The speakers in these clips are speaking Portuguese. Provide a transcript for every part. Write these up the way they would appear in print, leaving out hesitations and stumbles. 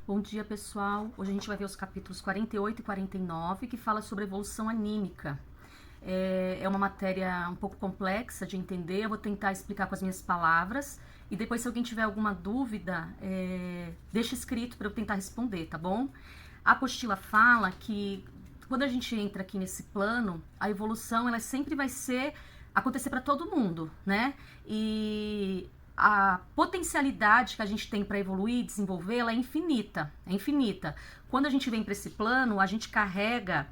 Bom dia, pessoal. Hoje a gente vai ver os capítulos 48 e 49, que fala sobre evolução anímica. É uma matéria um pouco complexa de entender, eu vou tentar explicar com as minhas palavras, e depois, se alguém tiver alguma dúvida, deixa escrito para eu tentar responder, tá bom? A apostila fala que quando a gente entra aqui nesse plano, a evolução ela sempre vai acontecer para todo mundo, né? E a potencialidade que a gente tem para evoluir e desenvolver, ela é infinita, é infinita. Quando a gente vem para esse plano, a gente carrega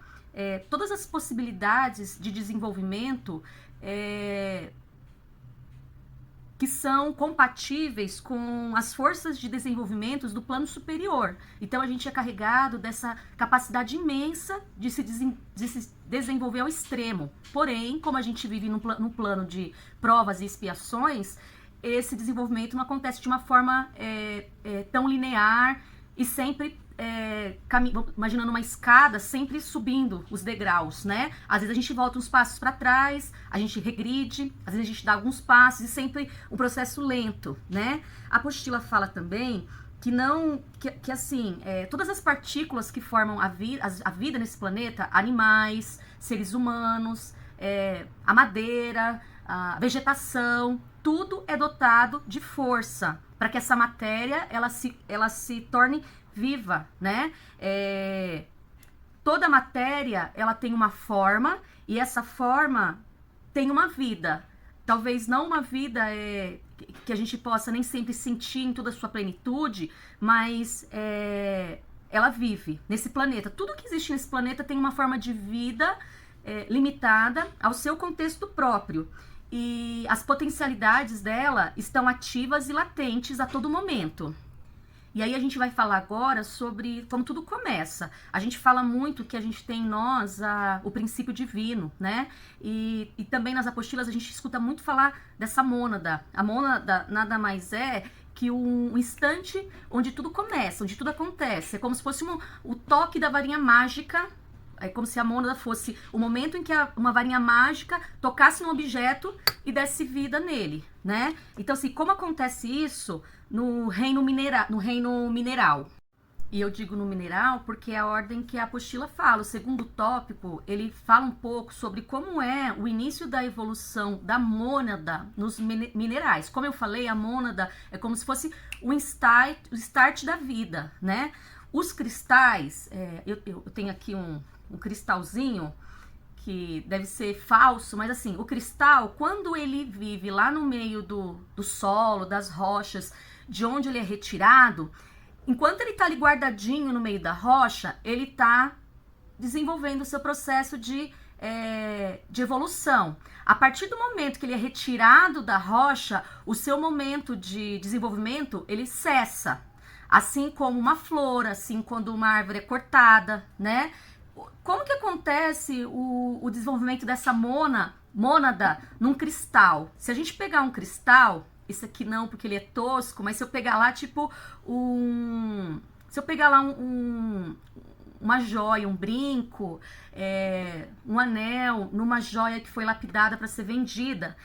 todas as possibilidades de desenvolvimento que são compatíveis com as forças de desenvolvimento do plano superior. Então a gente é carregado dessa capacidade imensa de se desenvolver ao extremo. Porém, como a gente vive num plano de provas e expiações, esse desenvolvimento não acontece de uma forma tão linear e sempre imaginando uma escada, sempre subindo os degraus, né? Às vezes a gente volta uns passos para trás, a gente regride, às vezes a gente dá alguns passos e sempre um processo lento, né? A apostila fala também que assim, todas as partículas que formam a vida nesse planeta, animais, seres humanos, a madeira, a vegetação, tudo é dotado de força para que essa matéria ela se torne viva, né? Toda matéria ela tem uma forma e essa forma tem uma vida. Talvez não uma vida que a gente possa nem sempre sentir em toda a sua plenitude, mas ela vive nesse planeta. Tudo que existe nesse planeta tem uma forma de vida limitada ao seu contexto próprio. E as potencialidades dela estão ativas e latentes a todo momento. E aí a gente vai falar agora sobre como tudo começa. A gente fala muito que a gente tem em nós o princípio divino, né? E também nas apostilas a gente escuta muito falar dessa mônada. A mônada nada mais é que um instante onde tudo começa, onde tudo acontece. É como se fosse o toque da varinha mágica. É como se a mônada fosse o momento em que uma varinha mágica tocasse num objeto e desse vida nele, né? Então, assim, como acontece isso no reino mineral? E eu digo no mineral porque é a ordem que a apostila fala. O segundo tópico, ele fala um pouco sobre como é o início da evolução da mônada nos minerais. Como eu falei, a mônada é como se fosse o start da vida, né? Os cristais, eu tenho aqui um cristalzinho que deve ser falso, mas assim, o cristal, quando ele vive lá no meio do solo, das rochas, de onde ele é retirado, enquanto ele tá ali guardadinho no meio da rocha, ele tá desenvolvendo o seu processo de evolução. A partir do momento que ele é retirado da rocha, o seu momento de desenvolvimento, ele cessa. Assim como uma flor, assim quando uma árvore é cortada, né? Como que acontece o desenvolvimento dessa mônada num cristal? Se a gente pegar um cristal, esse aqui não, porque ele é tosco, mas se eu pegar lá, tipo, se eu pegar lá uma joia, um brinco, um anel, numa joia que foi lapidada para ser vendida,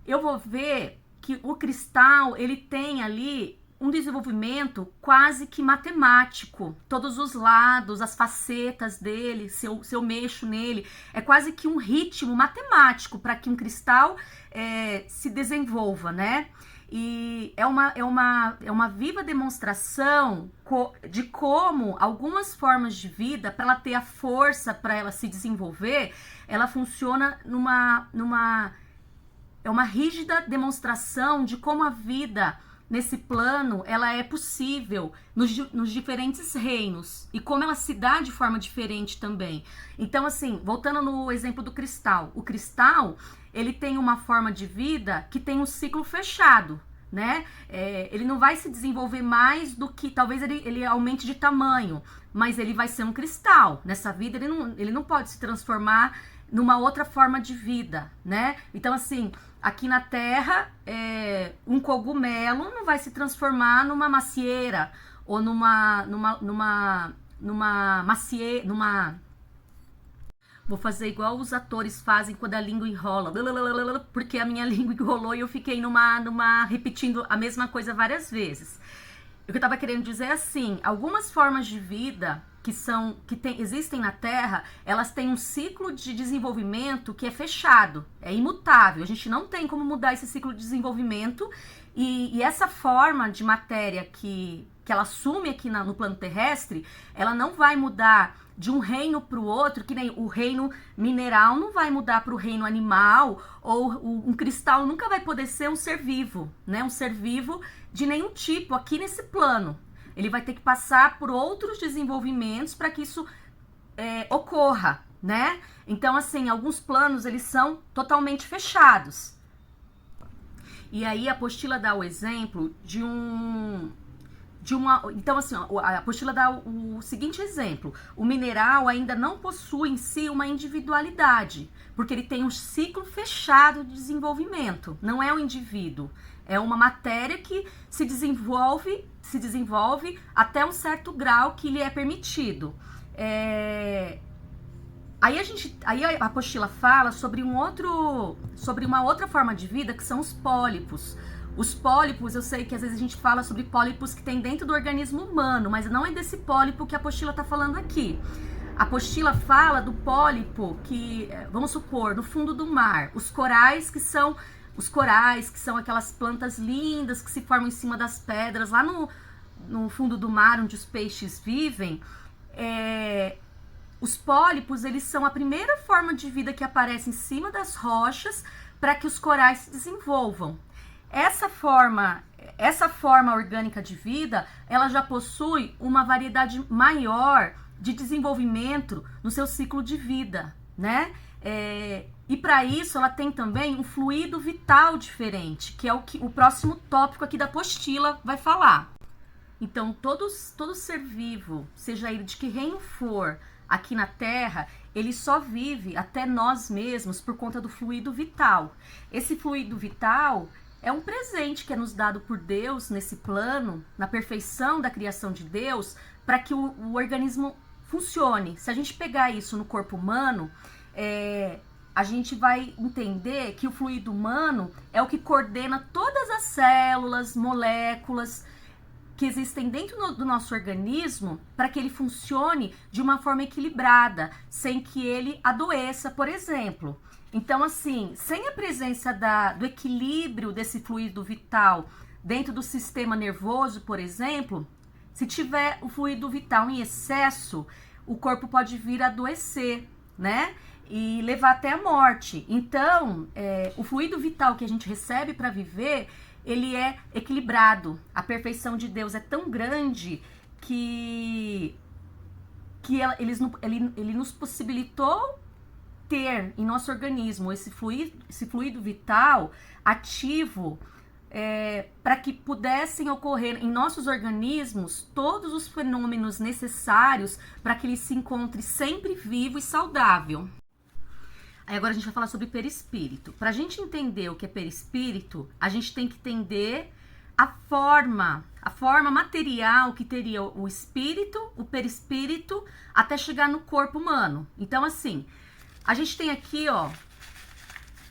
eu vou ver que o cristal, ele tem ali um desenvolvimento quase que matemático, todos os lados, as facetas dele, se eu mexo nele, é quase que um ritmo matemático para que um cristal se desenvolva, né? E é uma viva demonstração de como algumas formas de vida, para ela ter a força para ela se desenvolver, ela funciona é uma rígida demonstração de como a vida nesse plano, ela é possível nos diferentes reinos e como ela se dá de forma diferente também. Então, assim, voltando no exemplo do cristal, o cristal, ele tem uma forma de vida que tem um ciclo fechado, né? Ele não vai se desenvolver mais do que, talvez ele aumente de tamanho, mas ele vai ser um cristal. Nessa vida, ele não pode se transformar numa outra forma de vida, né? Então, assim, aqui na Terra, um cogumelo não vai se transformar numa macieira ou Vou fazer igual os atores fazem quando a língua enrola, porque a minha língua enrolou e eu fiquei repetindo a mesma coisa várias vezes. O que eu estava querendo dizer é assim, algumas formas de vida existem na Terra, elas têm um ciclo de desenvolvimento que é fechado, é imutável. A gente não tem como mudar esse ciclo de desenvolvimento e essa forma de matéria que ela assume aqui no plano terrestre, ela não vai mudar de um reino para o outro, que nem o reino mineral não vai mudar para o reino animal, ou um cristal nunca vai poder ser um ser vivo, né? Um ser vivo de nenhum tipo aqui nesse plano. Ele vai ter que passar por outros desenvolvimentos para que isso ocorra, né? Então, assim, alguns planos, eles são totalmente fechados. E aí a apostila dá o exemplo então, assim, a apostila dá o seguinte exemplo. O mineral ainda não possui em si uma individualidade, porque ele tem um ciclo fechado de desenvolvimento. Não é um indivíduo. É uma matéria que se desenvolve até um certo grau que lhe é permitido. Aí a apostila fala sobre uma outra forma de vida, que são os pólipos. Os pólipos, eu sei que às vezes a gente fala sobre pólipos que tem dentro do organismo humano, mas não é desse pólipo que a apostila está falando aqui. A apostila fala do pólipo que, vamos supor, no fundo do mar, os corais que são aquelas plantas lindas que se formam em cima das pedras, lá no fundo do mar, onde os peixes vivem. Os pólipos, eles são a primeira forma de vida que aparece em cima das rochas para que os corais se desenvolvam. Essa forma orgânica de vida, ela já possui uma variedade maior de desenvolvimento no seu ciclo de vida, né? E para isso ela tem também um fluido vital diferente, que é o próximo tópico aqui da apostila vai falar. Então, todo ser vivo, seja ele de que reino for, aqui na Terra, ele só vive até nós mesmos por conta do fluido vital. Esse fluido vital é um presente que é nos dado por Deus nesse plano, na perfeição da criação de Deus, para que o organismo funcione. Se a gente pegar isso no corpo humano, a gente vai entender que o fluido humano é o que coordena todas as células, moléculas que existem dentro do nosso organismo para que ele funcione de uma forma equilibrada, sem que ele adoeça, por exemplo. Então, assim, sem a presença do equilíbrio desse fluido vital dentro do sistema nervoso, por exemplo, se tiver o fluido vital em excesso, o corpo pode vir a adoecer, né? E levar até a morte. Então, o fluido vital que a gente recebe para viver, ele é equilibrado. A perfeição de Deus é tão grande que ele nos possibilitou ter em nosso organismo esse fluido vital ativo, para que pudessem ocorrer em nossos organismos todos os fenômenos necessários para que ele se encontre sempre vivo e saudável. Aí agora a gente vai falar sobre perispírito. Para a gente entender o que é perispírito, a gente tem que entender a forma material que teria o espírito, o perispírito, até chegar no corpo humano. Então, assim, a gente tem aqui, ó,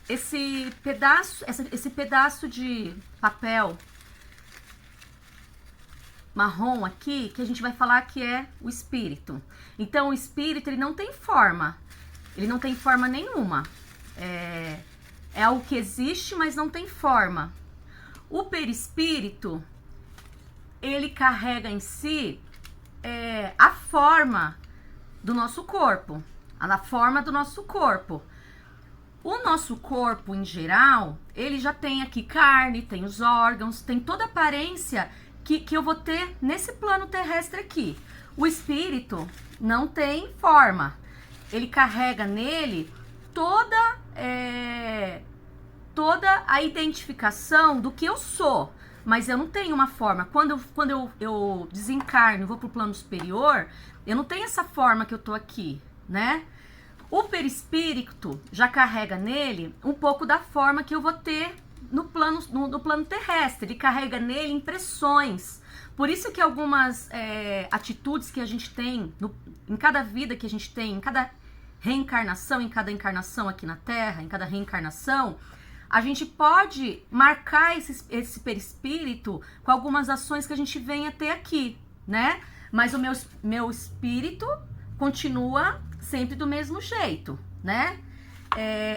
esse pedaço de papel marrom aqui, que a gente vai falar que é o espírito. Então, o espírito, ele não tem forma. Ele não tem forma nenhuma. É algo que existe, mas não tem forma. O perispírito, ele carrega em si a forma do nosso corpo. A forma do nosso corpo. O nosso corpo, em geral, ele já tem aqui carne, tem os órgãos, tem toda a aparência que eu vou ter nesse plano terrestre aqui. O espírito não tem forma. Ele carrega nele toda a identificação do que eu sou, mas eu não tenho uma forma. Quando eu desencarno e vou para o plano superior, eu não tenho essa forma que eu tô aqui, né? O perispírito já carrega nele um pouco da forma que eu vou ter no plano terrestre. Ele carrega nele impressões. Por isso que algumas atitudes que a gente tem em cada vida que a gente tem, em cada reencarnação, em cada encarnação aqui na Terra, em cada reencarnação, a gente pode marcar esse perispírito com algumas ações que a gente vem até aqui, né? Mas o meu espírito continua sempre do mesmo jeito, né?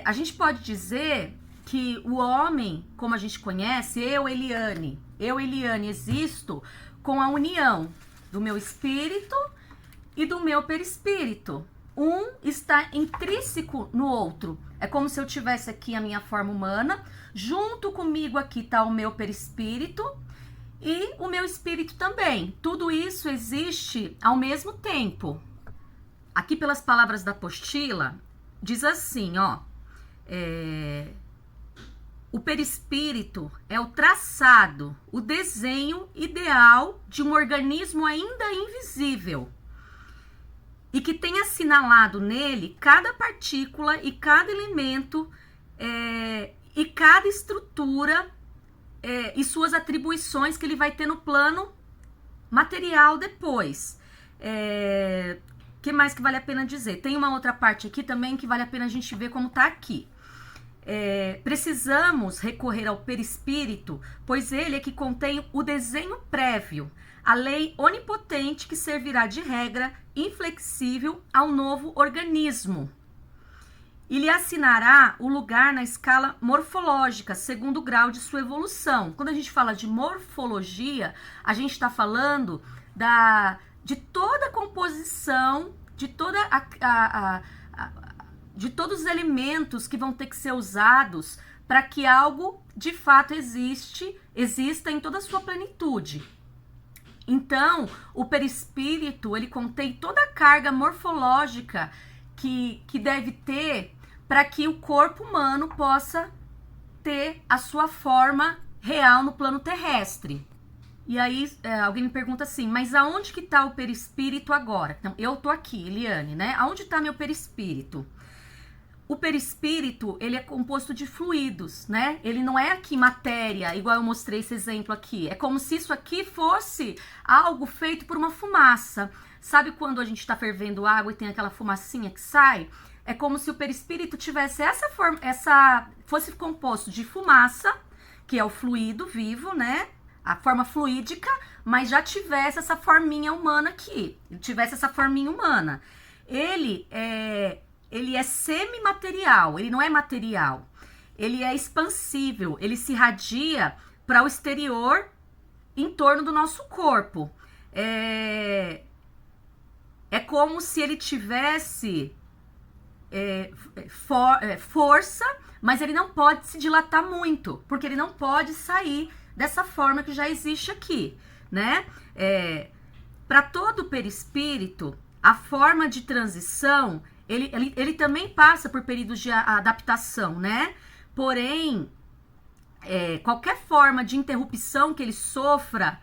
A gente pode dizer que o homem, como a gente conhece, eu, Eliane, existo com a união do meu espírito e do meu perispírito. Um está intrínseco no outro. É como se eu tivesse aqui a minha forma humana, junto comigo aqui está o meu perispírito e o meu espírito também. Tudo isso existe ao mesmo tempo. Aqui pelas palavras da apostila, diz assim, ó. O perispírito é o traçado, o desenho ideal de um organismo ainda invisível e que tem assinalado nele cada partícula e cada elemento e cada estrutura e suas atribuições que ele vai ter no plano material depois. Que mais que vale a pena dizer? Tem uma outra parte aqui também que vale a pena a gente ver como tá aqui. Precisamos recorrer ao perispírito, pois ele é que contém o desenho prévio, a lei onipotente que servirá de regra inflexível ao novo organismo. E lhe assinará o lugar na escala morfológica, segundo o grau de sua evolução. Quando a gente fala de morfologia, a gente está falando de toda a composição, de todos os elementos que vão ter que ser usados para que algo de fato exista em toda a sua plenitude. Então, o perispírito, ele contém toda a carga morfológica que deve ter para que o corpo humano possa ter a sua forma real no plano terrestre. E aí, alguém me pergunta assim, mas aonde que está o perispírito agora? Então, eu tô aqui, Eliane, né? Aonde está meu perispírito? O perispírito, ele é composto de fluidos, né? Ele não é aqui matéria, igual eu mostrei esse exemplo aqui. É como se isso aqui fosse algo feito por uma fumaça. Sabe quando a gente está fervendo água e tem aquela fumacinha que sai? É como se o perispírito tivesse essa forma, fosse composto de fumaça, que é o fluido vivo, né? A forma fluídica, mas já tivesse essa forminha humana aqui. Ele tivesse essa forminha humana. Ele é semimaterial, ele não é material. Ele é expansível, ele se irradia para o exterior em torno do nosso corpo. É como se ele tivesse força, mas ele não pode se dilatar muito, porque ele não pode sair dessa forma que já existe aqui, né? Para todo o perispírito, a forma de transição, ele também passa por períodos de adaptação, né? Porém, qualquer forma de interrupção que ele sofra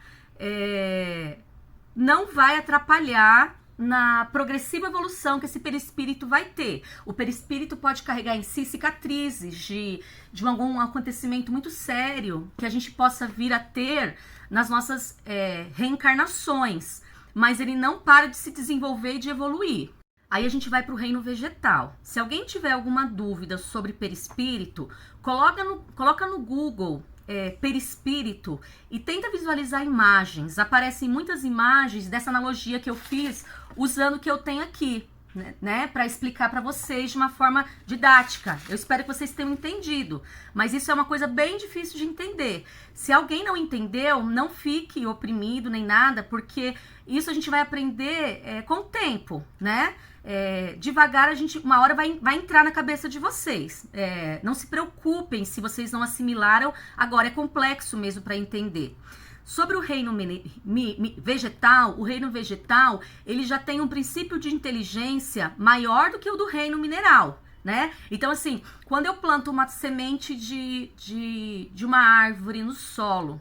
não vai atrapalhar na progressiva evolução que esse perispírito vai ter. O perispírito pode carregar em si cicatrizes de algum acontecimento muito sério que a gente possa vir a ter nas nossas reencarnações, mas ele não para de se desenvolver e de evoluir. Aí a gente vai para o reino vegetal. Se alguém tiver alguma dúvida sobre perispírito, coloca no Google perispírito e tenta visualizar imagens. Aparecem muitas imagens dessa analogia que eu fiz usando o que eu tenho aqui, né, para explicar para vocês de uma forma didática. Eu espero que vocês tenham entendido, mas isso é uma coisa bem difícil de entender. Se alguém não entendeu, não fique oprimido nem nada, porque isso a gente vai aprender com o tempo, né? Devagar uma hora vai entrar na cabeça de vocês. Não se preocupem se vocês não assimilaram, agora é complexo mesmo para entender. Sobre o reino vegetal, o reino vegetal, ele já tem um princípio de inteligência maior do que o do reino mineral, né? Então, assim, quando eu planto uma semente de uma árvore no solo,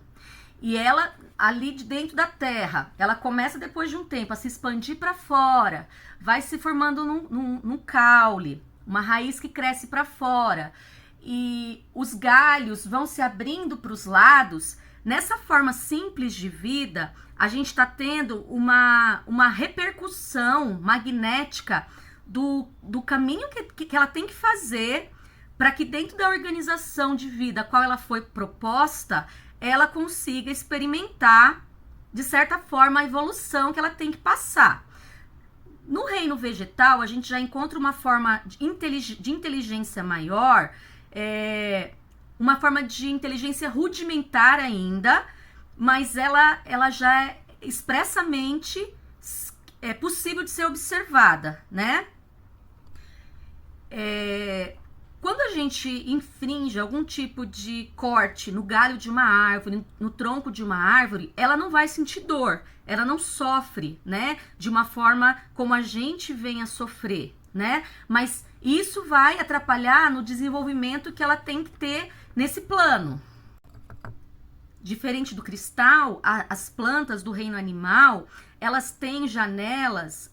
e ela, ali de dentro da terra, ela começa depois de um tempo a se expandir para fora, vai se formando num caule, uma raiz que cresce para fora, e os galhos vão se abrindo para os lados. Nessa forma simples de vida, a gente está tendo uma repercussão magnética do caminho que ela tem que fazer para que dentro da organização de vida a qual ela foi proposta, ela consiga experimentar, de certa forma, a evolução que ela tem que passar. No reino vegetal, a gente já encontra uma forma de inteligência maior, uma forma de inteligência rudimentar ainda, mas ela já é expressamente possível de ser observada, né? Quando a gente infringe algum tipo de corte no galho de uma árvore, no tronco de uma árvore, ela não vai sentir dor, ela não sofre, né? De uma forma como a gente vem a sofrer, né? Mas isso vai atrapalhar no desenvolvimento que ela tem que ter nesse plano. Diferente do cristal, as plantas do reino animal, elas têm janelas,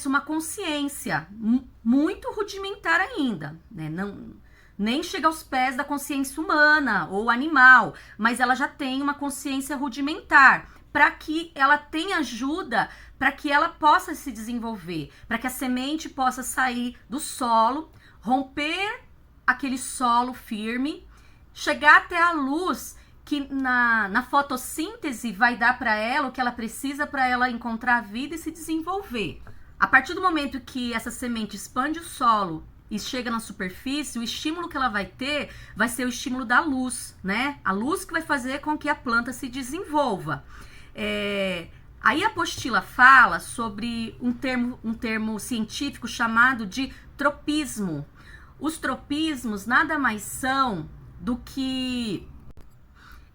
uma consciência muito rudimentar ainda, né? Nem chega aos pés da consciência humana ou animal, mas ela já tem uma consciência rudimentar, para que ela tenha ajuda, para que ela possa se desenvolver, para que a semente possa sair do solo, romper aquele solo firme, chegar até a luz que na fotossíntese vai dar para ela o que ela precisa para ela encontrar a vida e se desenvolver. A partir do momento que essa semente expande o solo e chega na superfície, o estímulo que ela vai ter vai ser o estímulo da luz, né? A luz que vai fazer com que a planta se desenvolva. Aí a apostila fala sobre um termo científico chamado de tropismo. Os tropismos nada mais são do que...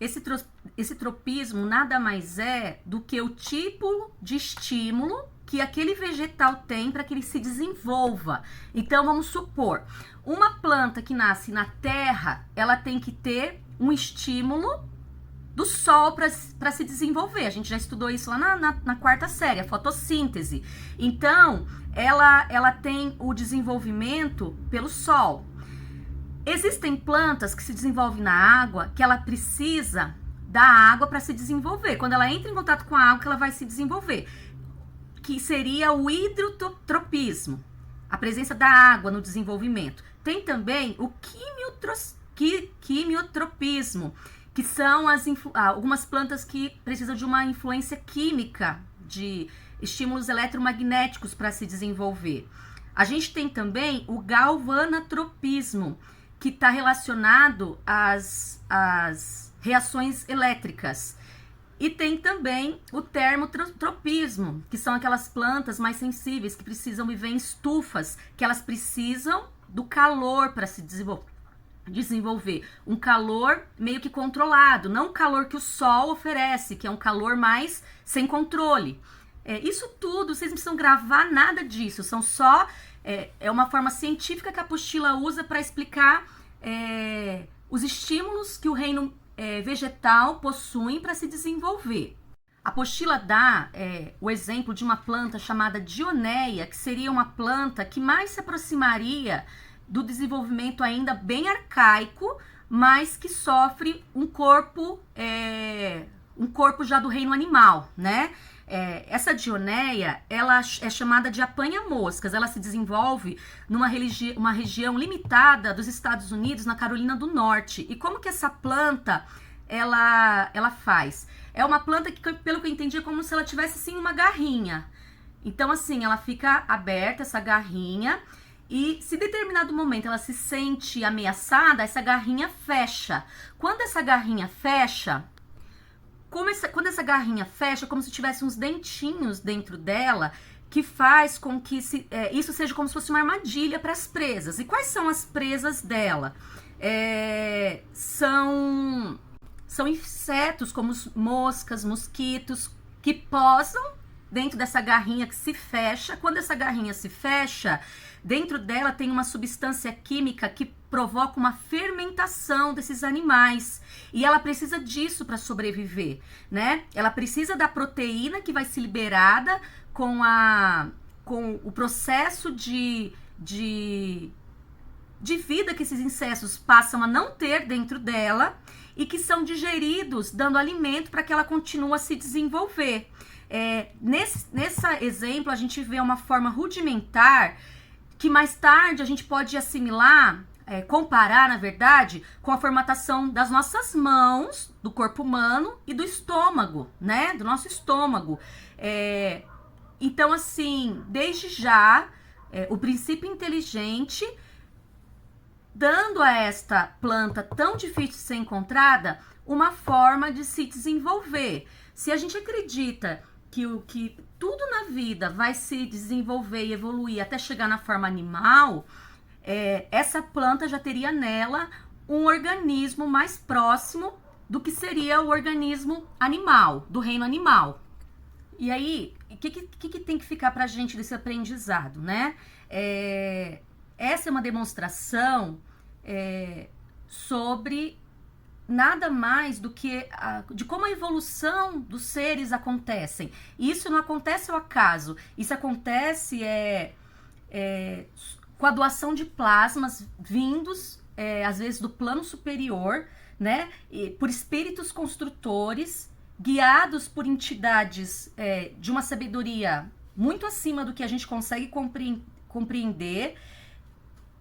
Esse tropismo nada mais é do que o tipo de estímulo que aquele vegetal tem para que ele se desenvolva. Então, vamos supor, uma planta que nasce na terra, ela tem que ter um estímulo do sol para se desenvolver. A gente já estudou isso lá na quarta série, a fotossíntese. Então, ela tem o desenvolvimento pelo sol. Existem plantas que se desenvolvem na água, que ela precisa da água para se desenvolver. Quando ela entra em contato com a água, ela vai se desenvolver. Que seria o hidrotropismo, a presença da água no desenvolvimento. Tem também o quimiotropismo, que são algumas plantas que precisam de uma influência química, de estímulos eletromagnéticos para se desenvolver. A gente tem também o galvanotropismo, que está relacionado às reações elétricas. E tem também o termotropismo, que são aquelas plantas mais sensíveis, que precisam viver em estufas, que elas precisam do calor para se desenvolver. Um calor meio que controlado, não o calor que o sol oferece, que é um calor mais sem controle. Isso tudo, vocês não precisam gravar nada disso, são só... É uma forma científica que a apostila usa para explicar os estímulos que o reino vegetal possui para se desenvolver. A apostila dá o exemplo de uma planta chamada Dioneia, que seria uma planta que mais se aproximaria do desenvolvimento ainda bem arcaico, mas que sofre um corpo já do reino animal, né? Essa Dioneia, ela é chamada de apanha-moscas. Ela se desenvolve numa uma região limitada dos Estados Unidos, na Carolina do Norte. E como que essa planta, ela faz? É uma planta que, pelo que eu entendi, é como se ela tivesse, assim, uma garrinha. Então, assim, ela fica aberta, essa garrinha, e se em determinado momento ela se sente ameaçada, essa garrinha fecha. Quando essa garrinha fecha... Quando essa garrinha fecha, como se tivesse uns dentinhos dentro dela, que faz com que isso seja como se fosse uma armadilha para as presas. E quais são as presas dela? São insetos como moscas, mosquitos, que posam dentro dessa garrinha que se fecha. Quando essa garrinha se fecha, dentro dela tem uma substância química que provoca uma fermentação desses animais. E ela precisa disso para sobreviver, né? Ela precisa da proteína que vai ser liberada com o processo de vida que esses insetos passam a não ter dentro dela e que são digeridos, dando alimento para que ela continue a se desenvolver. Nesse exemplo, a gente vê uma forma rudimentar que mais tarde a gente pode assimilar, comparar, na verdade, com a formatação das nossas mãos, do corpo humano e do estômago, né? Do nosso estômago. Então, assim, desde já, o princípio inteligente, dando a esta planta tão difícil de ser encontrada, uma forma de se desenvolver. Se a gente acredita que tudo na vida vai se desenvolver e evoluir até chegar na forma animal, essa planta já teria nela um organismo mais próximo do que seria o organismo animal, do reino animal. E aí, o que tem que ficar pra gente desse aprendizado, né? Essa é uma demonstração sobre nada mais do que de como a evolução dos seres acontecem. E isso não acontece ao acaso, isso acontece com a doação de plasmas vindos, às vezes, do plano superior, né? E por espíritos construtores, guiados por entidades de uma sabedoria muito acima do que a gente consegue compreender,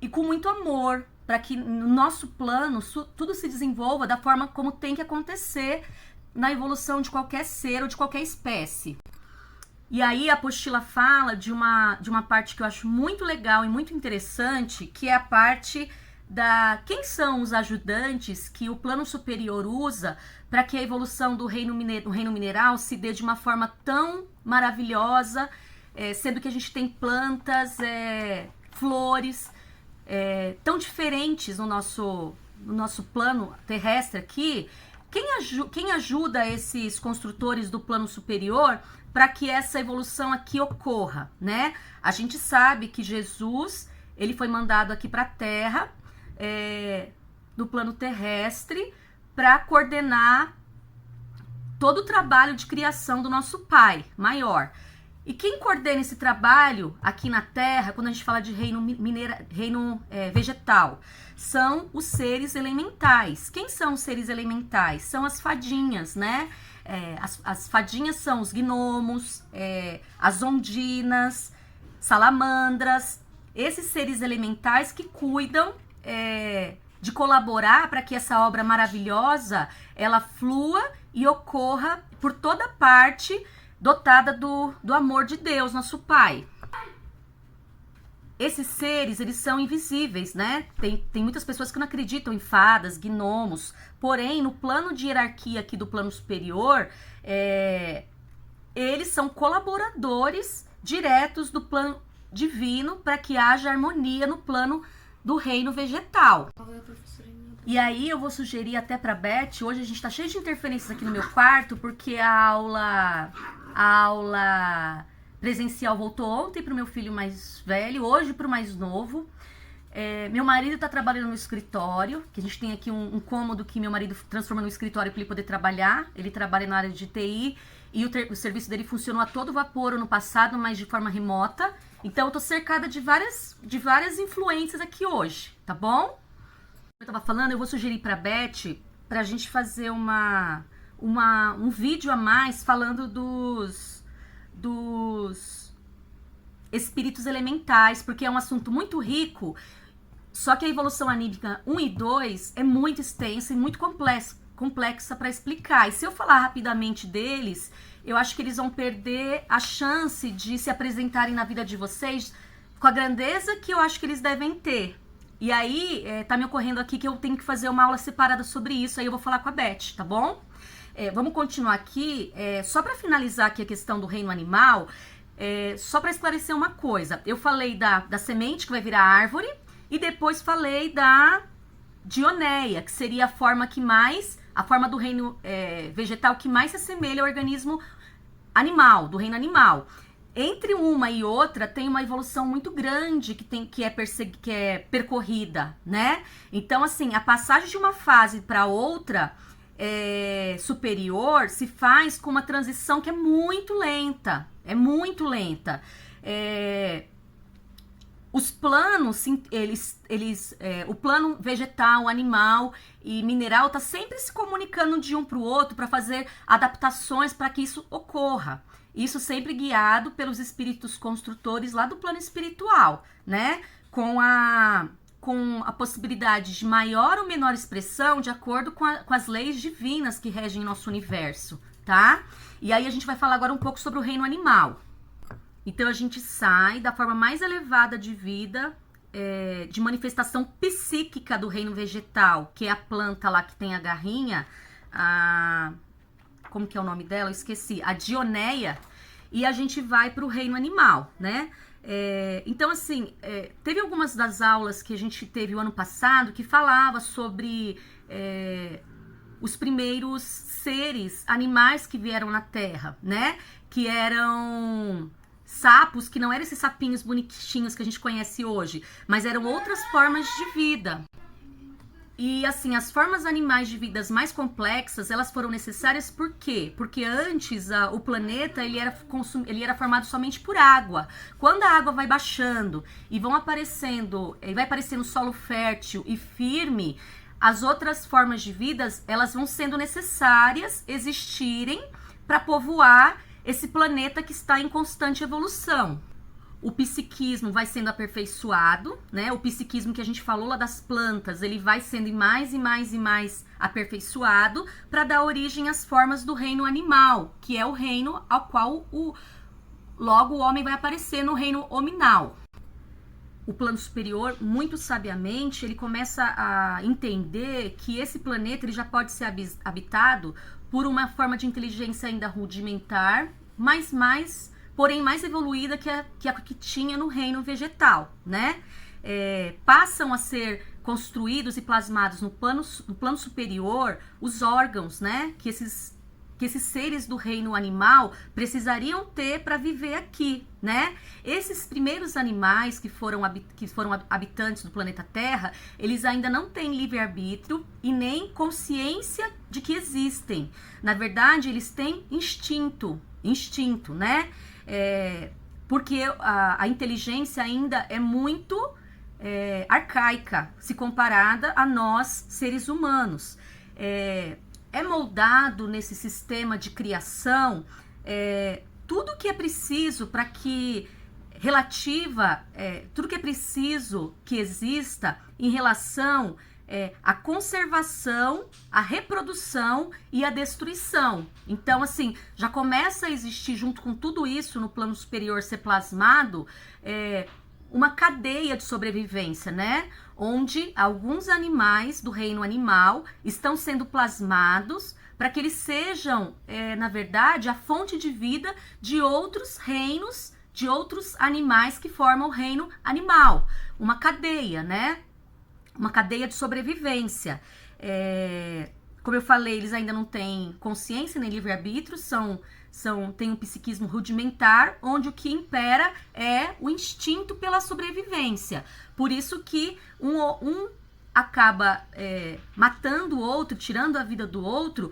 e com muito amor, para que no nosso plano tudo se desenvolva da forma como tem que acontecer na evolução de qualquer ser ou de qualquer espécie. E aí a apostila fala de uma parte que eu acho muito legal e muito interessante, que é a parte quem são os ajudantes que o plano superior usa para que a evolução do reino mineral se dê de uma forma tão maravilhosa, sendo que a gente tem plantas, flores, tão diferentes no nosso plano terrestre aqui. Quem ajuda esses construtores do plano superior para que essa evolução aqui ocorra, né? A gente sabe que Jesus, ele foi mandado aqui para a Terra, do plano terrestre, para coordenar todo o trabalho de criação do nosso Pai maior. E quem coordena esse trabalho aqui na Terra, quando a gente fala de reino vegetal, são os seres elementais. Quem são os seres elementais? São as fadinhas, né? As fadinhas são os gnomos, as ondinas, salamandras, esses seres elementais que cuidam de colaborar para que essa obra maravilhosa ela flua e ocorra por toda parte, dotada do amor de Deus, nosso Pai. Esses seres, eles são invisíveis, né? Tem muitas pessoas que não acreditam em fadas, gnomos, porém, no plano de hierarquia aqui do plano superior, eles são colaboradores diretos do plano divino para que haja harmonia no plano do reino vegetal. E aí eu vou sugerir até para Beth, hoje a gente tá cheio de interferências aqui no meu quarto, porque a aula presencial voltou ontem pro meu filho mais velho, hoje pro mais novo. Meu marido tá trabalhando no escritório, que a gente tem aqui um cômodo que meu marido transforma no escritório para ele poder trabalhar. Ele trabalha na área de TI e o serviço dele funcionou a todo vapor ano passado, mas de forma remota. Então eu tô cercada de várias influências aqui hoje, tá bom? Eu tava falando, eu vou sugerir pra Beth pra gente fazer um vídeo a mais falando dos espíritos elementais, porque é um assunto muito rico, só que a evolução anímica 1 e 2 é muito extensa e muito complexa para explicar. E se eu falar rapidamente deles, eu acho que eles vão perder a chance de se apresentarem na vida de vocês com a grandeza que eu acho que eles devem ter. E aí, tá me ocorrendo aqui que eu tenho que fazer uma aula separada sobre isso, aí eu vou falar com a Beth, tá bom? Vamos continuar aqui, só para finalizar aqui a questão do reino animal, só para esclarecer uma coisa. Eu falei da semente que vai virar árvore, e depois falei da dioneia, que seria a forma do reino vegetal que mais se assemelha ao organismo animal, do reino animal. Entre uma e outra tem uma evolução muito grande que é percorrida, né? Então, assim, a passagem de uma fase para outra superior se faz com uma transição que é muito lenta. Os planos, o plano vegetal, animal e mineral tá sempre se comunicando de um para o outro para fazer adaptações para que isso ocorra. Isso sempre guiado pelos espíritos construtores lá do plano espiritual, né? Com a possibilidade de maior ou menor expressão de acordo com as leis divinas que regem nosso universo, tá? E aí a gente vai falar agora um pouco sobre o reino animal. Então a gente sai da forma mais elevada de vida, de manifestação psíquica do reino vegetal, que é a planta lá que tem a garrinha, como que é o nome dela? Eu esqueci. A Dioneia. E a gente vai para o reino animal, né? Então, assim, teve algumas das aulas que a gente teve o ano passado que falava sobre os primeiros seres, animais que vieram na Terra, né? Que eram sapos, que não eram esses sapinhos bonitinhos que a gente conhece hoje, mas eram outras formas de vida. E assim, as formas animais de vidas mais complexas, elas foram necessárias por quê? Porque antes o planeta ele era formado somente por água. Quando a água vai baixando e vai aparecendo solo fértil e firme, as outras formas de vidas, elas vão sendo necessárias existirem para povoar esse planeta que está em constante evolução. O psiquismo vai sendo aperfeiçoado, né? O psiquismo que a gente falou lá das plantas, ele vai sendo mais e mais e mais aperfeiçoado para dar origem às formas do reino animal, que é o reino ao qual logo o homem vai aparecer no reino hominal. O plano superior, muito sabiamente, ele começa a entender que esse planeta ele já pode ser habitado por uma forma de inteligência ainda rudimentar, porém mais evoluída que a que tinha no reino vegetal, né? Passam a ser construídos e plasmados no plano superior os órgãos, né? Que esses seres do reino animal precisariam ter para viver aqui, né? Esses primeiros animais que foram habitantes do planeta Terra, eles ainda não têm livre-arbítrio e nem consciência de que existem. Na verdade, eles têm instinto, né? Porque a inteligência ainda é muito arcaica se comparada a nós, seres humanos. É moldado nesse sistema de criação tudo que é preciso para que tudo que é preciso que exista em relação à conservação, à reprodução e à destruição. Então, assim, já começa a existir junto com tudo isso no plano superior ser plasmado uma cadeia de sobrevivência, né? Onde alguns animais do reino animal estão sendo plasmados para que eles sejam, na verdade, a fonte de vida de outros reinos, de outros animais que formam o reino animal. Uma cadeia, né? Uma cadeia de sobrevivência. Como eu falei, eles ainda não têm consciência nem livre-arbítrio, têm um psiquismo rudimentar, onde o que impera é o instinto pela sobrevivência. Por isso que um acaba matando o outro, tirando a vida do outro,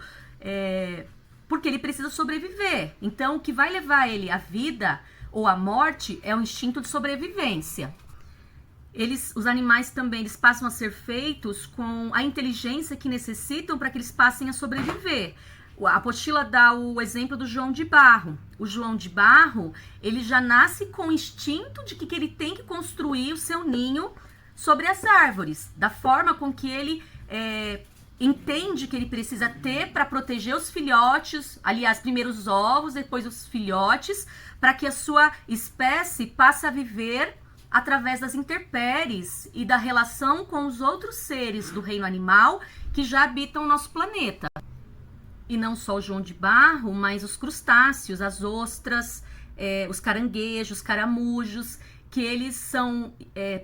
porque ele precisa sobreviver. Então, o que vai levar ele à vida ou à morte é o instinto de sobrevivência. Os animais também eles passam a ser feitos com a inteligência que necessitam para que eles passem a sobreviver. A apostila dá o exemplo do João de Barro. O João de Barro, ele já nasce com o instinto de que ele tem que construir o seu ninho sobre as árvores, da forma com que ele entende que ele precisa ter para proteger os filhotes, aliás, primeiro os ovos, depois os filhotes, para que a sua espécie passe a viver através das intempéries e da relação com os outros seres do reino animal que já habitam o nosso planeta. E não só o João de Barro, mas os crustáceos, as ostras, os caranguejos, caramujos, que eles são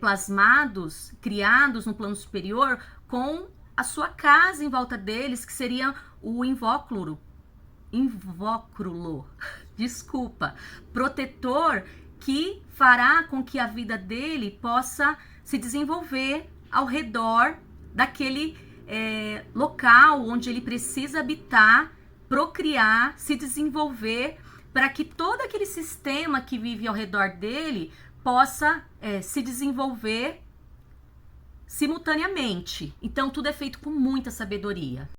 plasmados, criados no plano superior com a sua casa em volta deles, que seria o invócrulo, protetor, que fará com que a vida dele possa se desenvolver ao redor daquele local onde ele precisa habitar, procriar, se desenvolver, para que todo aquele sistema que vive ao redor dele possa se desenvolver simultaneamente. Então, tudo é feito com muita sabedoria.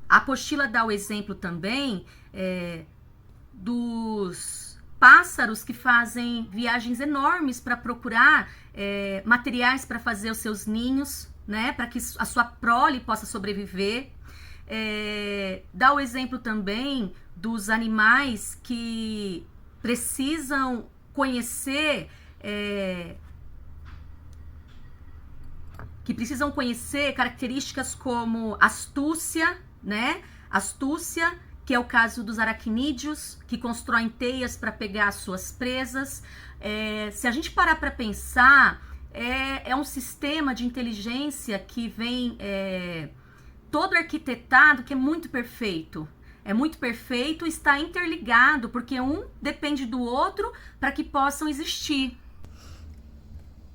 A apostila dá o exemplo também dos pássaros que fazem viagens enormes para procurar materiais para fazer os seus ninhos, né, para que a sua prole possa sobreviver. Dá o exemplo também dos animais que precisam conhecer características como astúcia, né? Astúcia, que é o caso dos aracnídeos, que constroem teias para pegar as suas presas. Se a gente parar para pensar, é um sistema de inteligência que vem todo arquitetado, que é muito perfeito. É muito perfeito, está interligado, porque um depende do outro para que possam existir.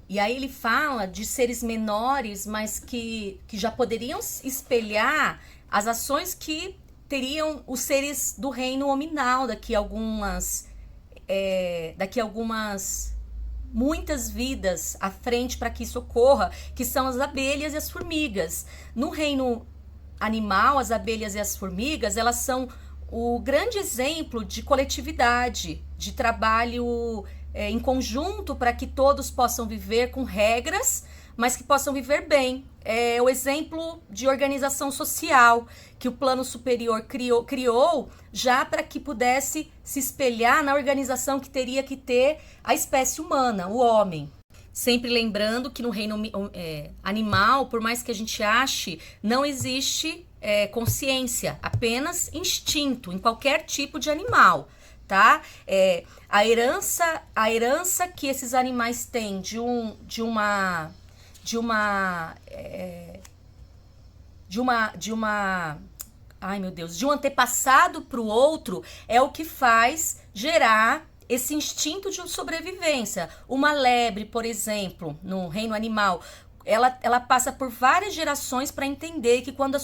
E aí ele fala de seres menores, mas que já poderiam espelhar as ações que teriam os seres do reino hominal daqui a muitas vidas à frente para que isso ocorra, que são as abelhas e as formigas. No reino animal, as abelhas e as formigas, elas são o grande exemplo de coletividade, de trabalho em conjunto para que todos possam viver com regras, mas que possam viver bem. É o exemplo de organização social que o plano superior criou já para que pudesse se espelhar na organização que teria que ter a espécie humana, o homem. Sempre lembrando que no reino animal, por mais que a gente ache, não existe consciência, apenas instinto em qualquer tipo de animal. Tá? A herança que esses animais têm de um antepassado para o outro é o que faz gerar esse instinto de sobrevivência. Uma lebre, por exemplo, no reino animal, ela passa por várias gerações para entender que quando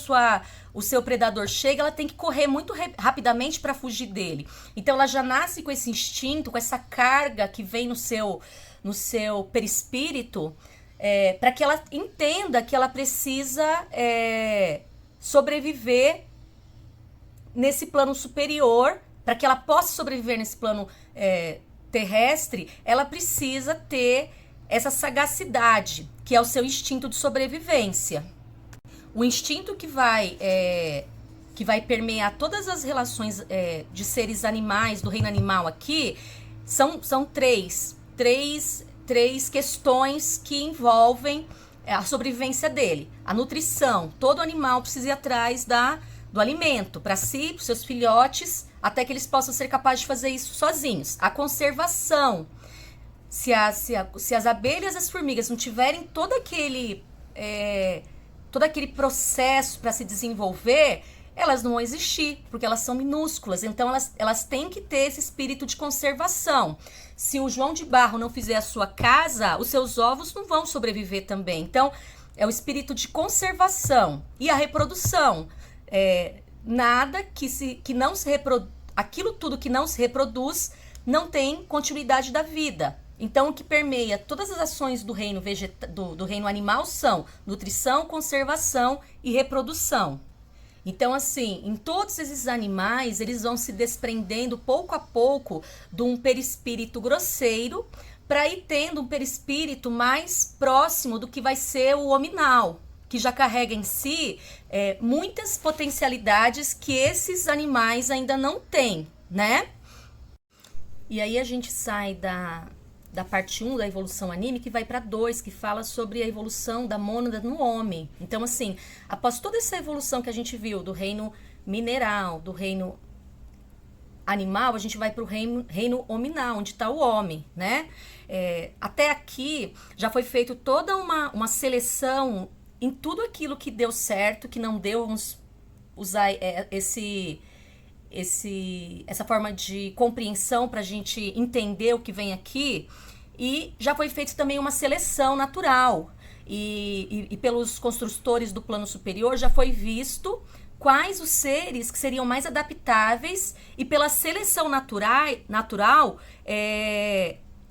o seu predador chega, ela tem que correr muito rapidamente para fugir dele. Então ela já nasce com esse instinto, com essa carga que vem no seu perispírito, para que ela entenda que ela precisa sobreviver nesse plano superior. Para que ela possa sobreviver nesse plano terrestre, ela precisa ter essa sagacidade, que é o seu instinto de sobrevivência. O instinto que vai permear todas as relações de seres animais, do reino animal aqui, são três questões que envolvem a sobrevivência dele. A nutrição, todo animal precisa ir atrás do alimento, para si, para os seus filhotes, até que eles possam ser capazes de fazer isso sozinhos. A conservação. Se as abelhas e as formigas não tiverem todo aquele processo para se desenvolver, elas não vão existir, porque elas são minúsculas. Então, elas têm que ter esse espírito de conservação. Se o João de Barro não fizer a sua casa, os seus ovos não vão sobreviver também. Então, é o espírito de conservação. E a reprodução. Nada que não se reproduz, aquilo tudo que não se reproduz, não tem continuidade da vida. Então, o que permeia todas as ações do reino do reino animal são nutrição, conservação e reprodução. Então, assim, em todos esses animais, eles vão se desprendendo pouco a pouco de um perispírito grosseiro para ir tendo um perispírito mais próximo do que vai ser o hominal, que já carrega em si muitas potencialidades que esses animais ainda não têm, né? E aí a gente sai da parte 1 da evolução anímica e vai para 2, que fala sobre a evolução da mônada no homem. Então, assim, após toda essa evolução que a gente viu do reino mineral, do reino animal, a gente vai para o reino hominal, onde está o homem, né? Até aqui já foi feito toda uma seleção em tudo aquilo que deu certo, que não deu, vamos usar essa forma de compreensão para a gente entender o que vem aqui. E já foi feita também uma seleção natural. E pelos construtores do plano superior já foi visto quais os seres que seriam mais adaptáveis, e pela seleção natural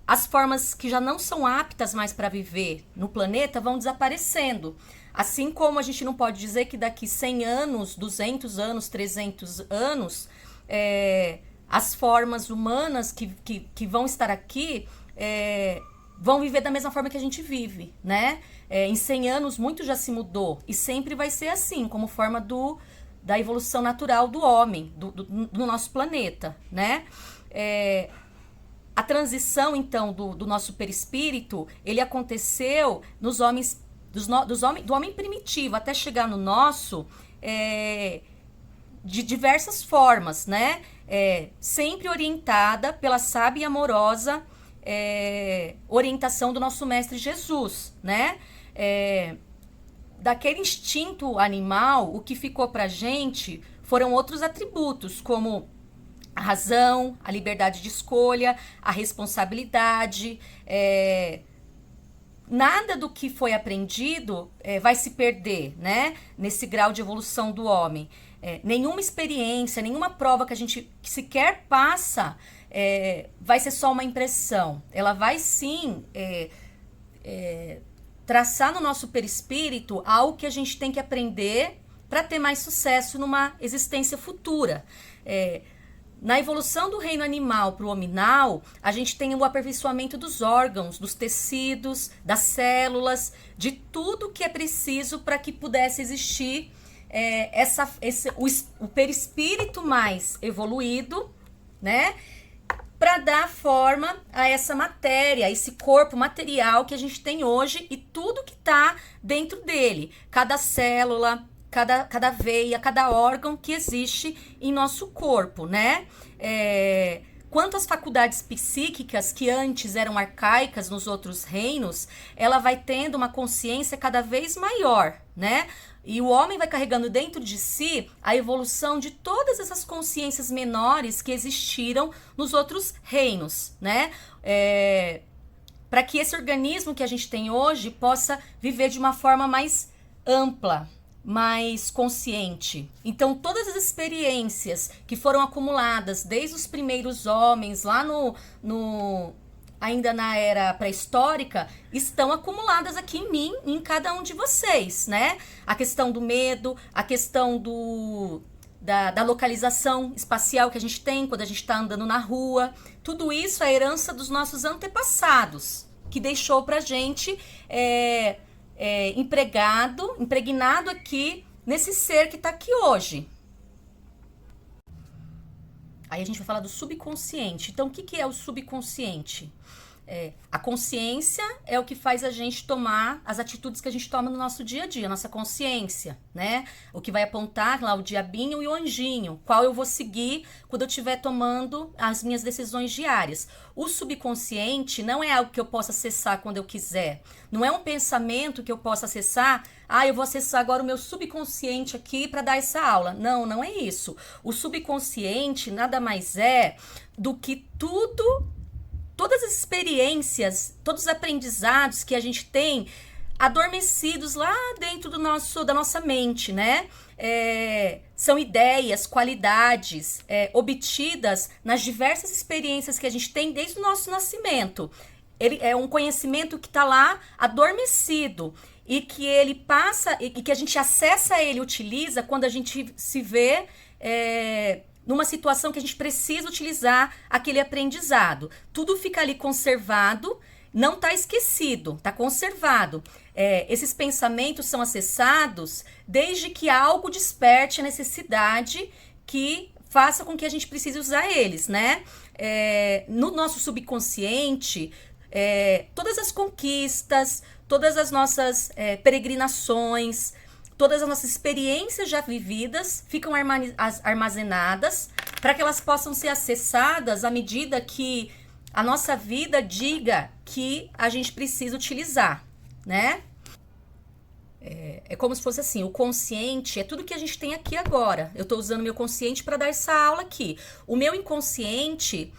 as formas que já não são aptas mais para viver no planeta vão desaparecendo. Assim como a gente não pode dizer que daqui 100 anos, 200 anos, 300 anos, as formas humanas que vão estar aqui vão viver da mesma forma que a gente vive, né? Em 100 anos, muito já se mudou. E sempre vai ser assim, como forma da evolução natural do homem, do nosso planeta, né? A transição, então, do nosso perispírito, ele aconteceu nos homens, do homem primitivo, até chegar no nosso, de diversas formas, né? Sempre orientada pela sábia e amorosa orientação do nosso mestre Jesus, né? Daquele instinto animal, o que ficou pra gente foram outros atributos, como a razão, a liberdade de escolha, a responsabilidade. Nada do que foi aprendido vai se perder, né? Nesse grau de evolução do homem. Nenhuma experiência, nenhuma prova que a gente sequer passa vai ser só uma impressão. Ela vai sim traçar no nosso perispírito algo que a gente tem que aprender para ter mais sucesso numa existência futura. Na evolução do reino animal para o hominal, a gente tem o aperfeiçoamento dos órgãos, dos tecidos, das células, de tudo que é preciso para que pudesse existir o perispírito mais evoluído, né? Para dar forma a essa matéria, a esse corpo material que a gente tem hoje e tudo que está dentro dele. Cada célula, cada veia, cada órgão que existe em nosso corpo, né? Quanto às faculdades psíquicas que antes eram arcaicas nos outros reinos, ela vai tendo uma consciência cada vez maior, né? E o homem vai carregando dentro de si a evolução de todas essas consciências menores que existiram nos outros reinos, né? Para que esse organismo que a gente tem hoje possa viver de uma forma mais ampla, mais consciente. Então, todas as experiências que foram acumuladas desde os primeiros homens, lá ainda na era pré-histórica, estão acumuladas aqui em mim e em cada um de vocês, né? A questão do medo, a questão da localização espacial que a gente tem quando a gente está andando na rua, tudo isso é a herança dos nossos antepassados, que deixou pra gente impregnado aqui nesse ser que está aqui hoje. Aí a gente vai falar do subconsciente. Então, o que é o subconsciente? A consciência é o que faz a gente tomar as atitudes que a gente toma no nosso dia a dia, a nossa consciência, né? O que vai apontar lá o diabinho e o anjinho, qual eu vou seguir quando eu estiver tomando as minhas decisões diárias. O subconsciente não é algo que eu possa acessar quando eu quiser, não é um pensamento que eu possa acessar, eu vou acessar agora o meu subconsciente aqui para dar essa aula. Não, não é isso. O subconsciente nada mais é do que todas as experiências, todos os aprendizados que a gente tem adormecidos lá dentro da nossa mente, né? São ideias, qualidades obtidas nas diversas experiências que a gente tem desde o nosso nascimento. Ele é um conhecimento que está lá adormecido e que ele passa e que a gente acessa ele, utiliza quando a gente se vê numa situação que a gente precisa utilizar aquele aprendizado. Tudo fica ali conservado, não está esquecido, está conservado. Esses pensamentos são acessados desde que algo desperte a necessidade que faça com que a gente precise usar eles, né? No nosso subconsciente, todas as conquistas, todas as nossas peregrinações, todas as nossas experiências já vividas ficam armazenadas para que elas possam ser acessadas à medida que a nossa vida diga que a gente precisa utilizar, né? É como se fosse assim, o consciente é tudo que a gente tem aqui agora. Eu estou usando o meu consciente para dar essa aula aqui. O meu inconsciente,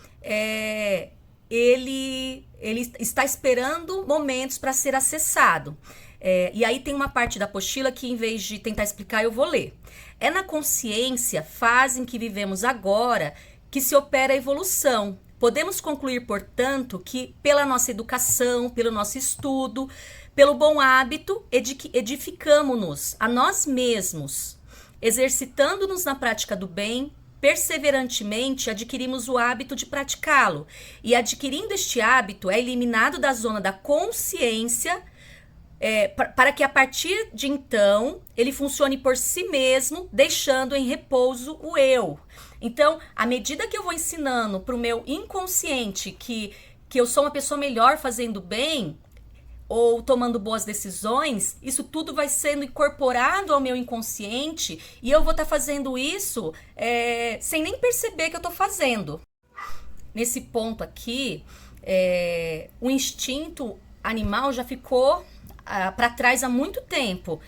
ele está esperando momentos para ser acessado. E aí tem uma parte da apostila que, em vez de tentar explicar, eu vou ler. É na consciência, fase em que vivemos agora, que se opera a evolução. Podemos concluir, portanto, que pela nossa educação, pelo nosso estudo, pelo bom hábito, edificamo-nos a nós mesmos, exercitando-nos na prática do bem, perseverantemente adquirimos o hábito de praticá-lo. E adquirindo este hábito, é eliminado da zona da consciência, para que a partir de então ele funcione por si mesmo, deixando em repouso o eu. Então, à medida que eu vou ensinando para o meu inconsciente que eu sou uma pessoa melhor fazendo bem ou tomando boas decisões, isso tudo vai sendo incorporado ao meu inconsciente e eu vou estar fazendo isso sem nem perceber que eu estou fazendo. Nesse ponto aqui, o instinto animal já ficou para trás há muito tempo.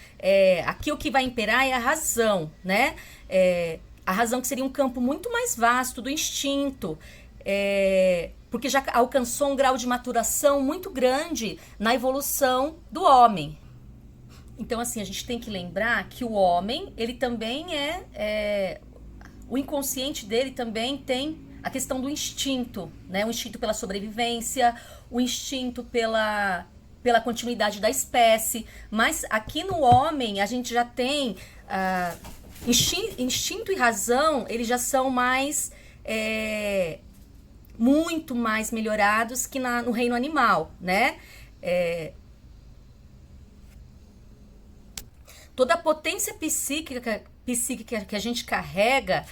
Aqui o que vai imperar é a razão, né? A razão que seria um campo muito mais vasto do instinto, porque já alcançou um grau de maturação muito grande na evolução do homem. Então, assim, a gente tem que lembrar que o homem, ele também o inconsciente dele também tem a questão do instinto, né? O instinto pela sobrevivência, o instinto pela continuidade da espécie, mas aqui no homem a gente já tem instinto e razão, eles já são mais muito mais melhorados que no reino animal, né? Toda a potência psíquica que a gente carrega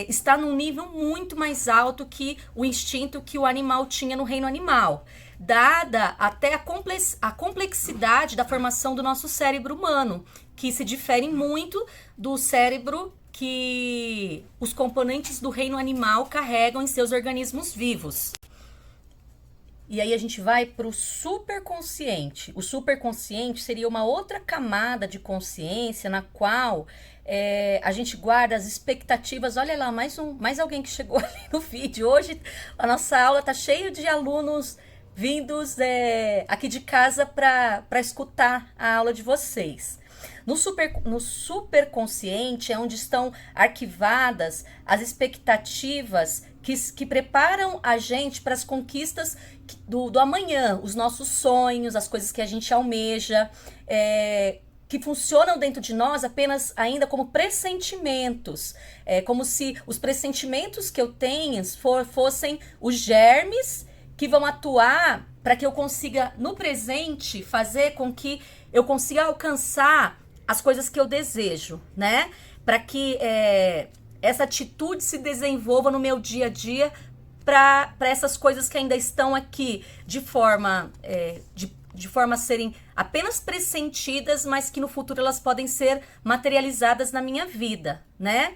está num nível muito mais alto que o instinto que o animal tinha no reino animal, dada até a complexidade da formação do nosso cérebro humano, que se difere muito do cérebro que os componentes do reino animal carregam em seus organismos vivos. E aí a gente vai para o superconsciente. O superconsciente seria uma outra camada de consciência na qual a gente guarda as expectativas. Olha lá, mais alguém que chegou ali no vídeo. Hoje a nossa aula está cheia de alunos vindos aqui de casa para escutar a aula de vocês. No superconsciente é onde estão arquivadas as expectativas que preparam a gente para as conquistas do amanhã, os nossos sonhos, as coisas que a gente almeja, que funcionam dentro de nós apenas ainda como pressentimentos, como se os pressentimentos que eu tenho fossem os germes que vão atuar para que eu consiga, no presente, fazer com que eu consiga alcançar as coisas que eu desejo, né? Para que essa atitude se desenvolva no meu dia a dia para essas coisas que ainda estão aqui de forma a serem apenas pressentidas, mas que no futuro elas podem ser materializadas na minha vida, né?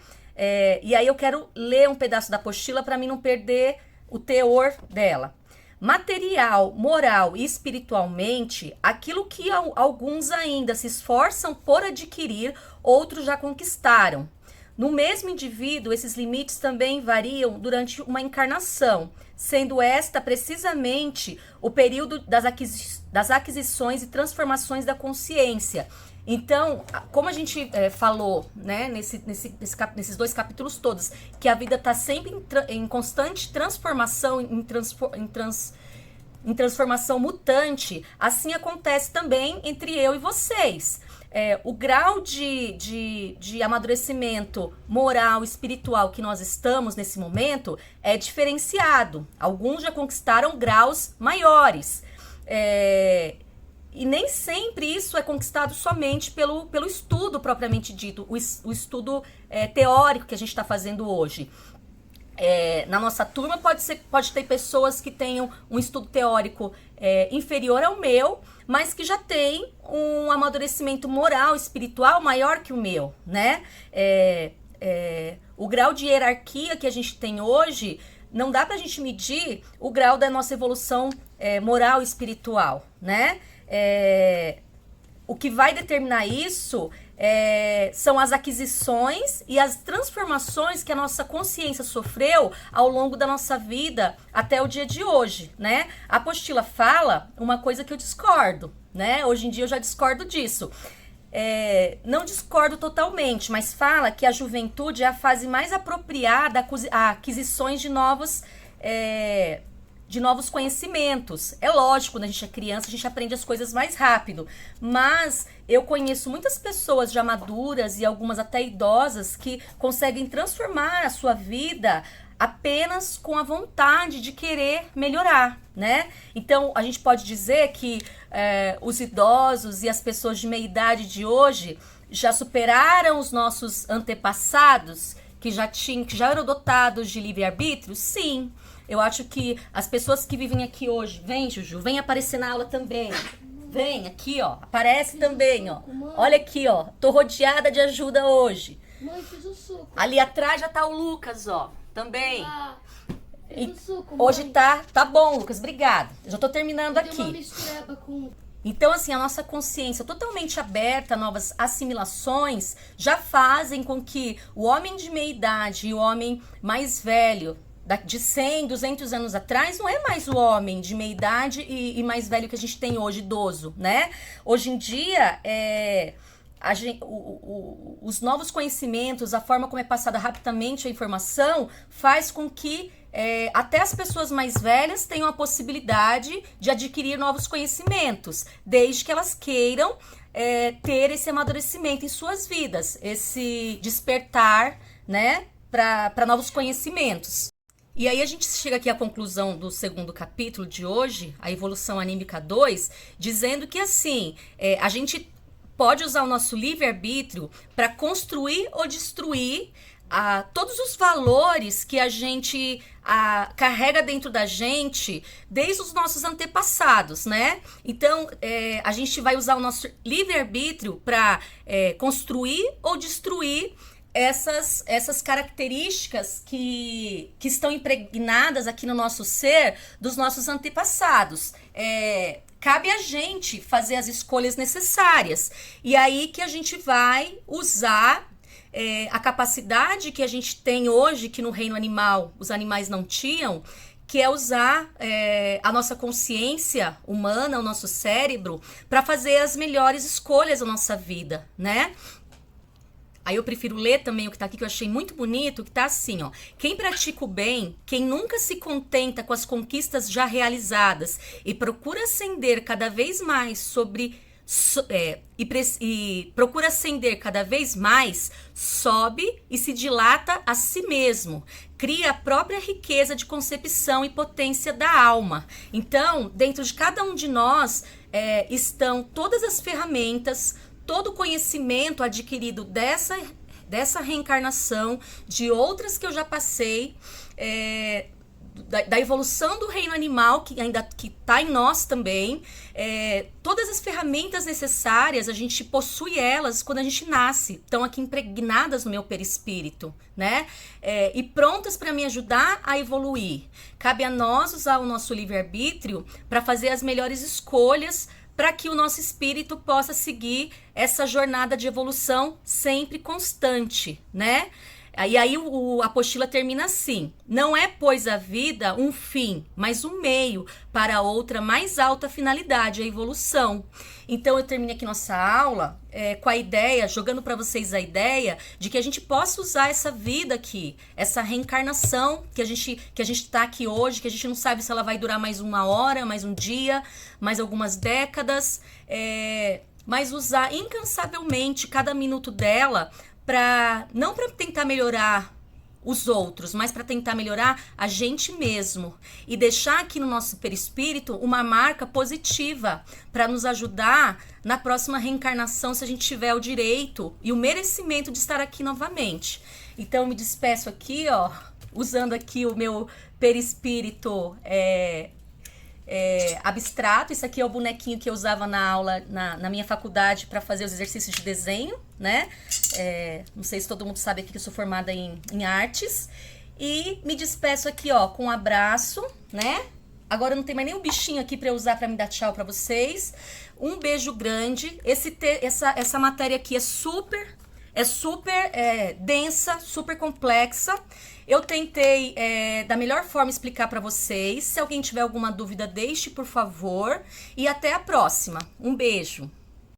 E aí eu quero ler um pedaço da apostila para mim não perder o teor dela. Material, moral e espiritualmente, aquilo que alguns ainda se esforçam por adquirir, outros já conquistaram. No mesmo indivíduo, esses limites também variam durante uma encarnação, sendo esta precisamente o período das aquisições e transformações da consciência. Então, como a gente falou, né, nesses dois capítulos todos, que a vida está sempre em constante transformação, em transformação mutante, assim acontece também entre eu e vocês. O grau de amadurecimento moral, espiritual que nós estamos nesse momento é diferenciado. Alguns já conquistaram graus maiores. E nem sempre isso é conquistado somente pelo estudo propriamente dito, o estudo teórico que a gente está fazendo hoje. Na nossa turma pode ter pessoas que tenham um estudo teórico inferior ao meu, mas que já tem um amadurecimento moral, espiritual maior que o meu, né? O grau de hierarquia que a gente tem hoje, não dá pra gente medir o grau da nossa evolução moral e espiritual, né? O que vai determinar isso são as aquisições e as transformações que a nossa consciência sofreu ao longo da nossa vida até o dia de hoje, né? A apostila fala uma coisa que eu discordo, né? Hoje em dia eu já discordo disso. Não discordo totalmente, mas fala que a juventude é a fase mais apropriada a aquisições de novos de novos conhecimentos. É lógico, quando a gente é criança, a gente aprende as coisas mais rápido. Mas eu conheço muitas pessoas já maduras e algumas até idosas que conseguem transformar a sua vida apenas com a vontade de querer melhorar, né? Então, a gente pode dizer que os idosos e as pessoas de meia idade de hoje já superaram os nossos antepassados, que já eram dotados de livre-arbítrio? Sim. Eu acho que as pessoas que vivem aqui hoje, vem, Juju, vem aparecer na aula também. Vem aqui, ó, aparece também, ó. Olha aqui, ó, tô rodeada de ajuda hoje. Mãe, fiz o suco. Ali atrás já tá o Lucas, ó, também. Fiz o suco, Hoje mãe. tá bom, Lucas, obrigado. Já tô terminando Tem uma aqui. mistureba com... Então, assim, a nossa consciência totalmente aberta a novas assimilações já fazem com que o homem de meia idade e o homem mais velho, de 100, 200 anos atrás, não é mais o homem de meia idade e mais velho que a gente tem hoje, idoso, né? Hoje em dia, os novos conhecimentos, a forma como é passada rapidamente a informação, faz com que até as pessoas mais velhas tenham a possibilidade de adquirir novos conhecimentos, desde que elas queiram ter esse amadurecimento em suas vidas, esse despertar, né, para novos conhecimentos. E aí a gente chega aqui à conclusão do segundo capítulo de hoje, a Evolução Anímica 2, dizendo que assim, a gente pode usar o nosso livre-arbítrio para construir ou destruir todos os valores que a gente carrega dentro da gente desde os nossos antepassados, né? Então, a gente vai usar o nosso livre-arbítrio para construir ou destruir essas características que estão impregnadas aqui no nosso ser dos nossos antepassados. Cabe a gente fazer as escolhas necessárias. E aí que a gente vai usar a capacidade que a gente tem hoje, que no reino animal os animais não tinham, que é usar a nossa consciência humana, o nosso cérebro, para fazer as melhores escolhas da nossa vida, né? Aí eu prefiro ler também o que tá aqui, que eu achei muito bonito, que tá assim, ó. Quem pratica o bem, quem nunca se contenta com as conquistas já realizadas e procura ascender cada vez mais e procura ascender cada vez mais, sobe e se dilata a si mesmo, cria a própria riqueza de concepção e potência da alma. Então, dentro de cada um de nós estão todas as ferramentas, todo o conhecimento adquirido dessa reencarnação, de outras que eu já passei, da evolução do reino animal, que está em nós também. Todas as ferramentas necessárias, a gente possui elas quando a gente nasce, estão aqui impregnadas no meu perispírito, né? E prontas para me ajudar a evoluir. Cabe a nós usar o nosso livre-arbítrio para fazer as melhores escolhas, para que o nosso espírito possa seguir essa jornada de evolução sempre constante, né? E aí a apostila termina assim: não é, pois, a vida um fim, mas um meio para outra mais alta finalidade, a evolução. Então eu termino aqui nossa aula com a ideia, jogando para vocês a ideia de que a gente possa usar essa vida aqui, essa reencarnação que a gente está aqui hoje, que a gente não sabe se ela vai durar mais uma hora, mais um dia, mais algumas décadas, mas usar incansavelmente cada minuto dela, não para tentar melhorar os outros, mas para tentar melhorar a gente mesmo e deixar aqui no nosso perispírito uma marca positiva para nos ajudar na próxima reencarnação, se a gente tiver o direito e o merecimento de estar aqui novamente. Então eu me despeço aqui, ó, usando aqui o meu perispírito abstrato. Isso aqui é o bonequinho que eu usava na aula, na minha faculdade, para fazer os exercícios de desenho, né? Não sei se todo mundo sabe aqui que eu sou formada em artes. E me despeço aqui, ó, com um abraço, né? Agora não tem mais nenhum bichinho aqui para eu usar para me dar tchau para vocês. Um beijo grande. Essa matéria aqui é super densa, super complexa. Eu tentei da melhor forma explicar para vocês. Se alguém tiver alguma dúvida, deixe, por favor. E até a próxima. Um beijo.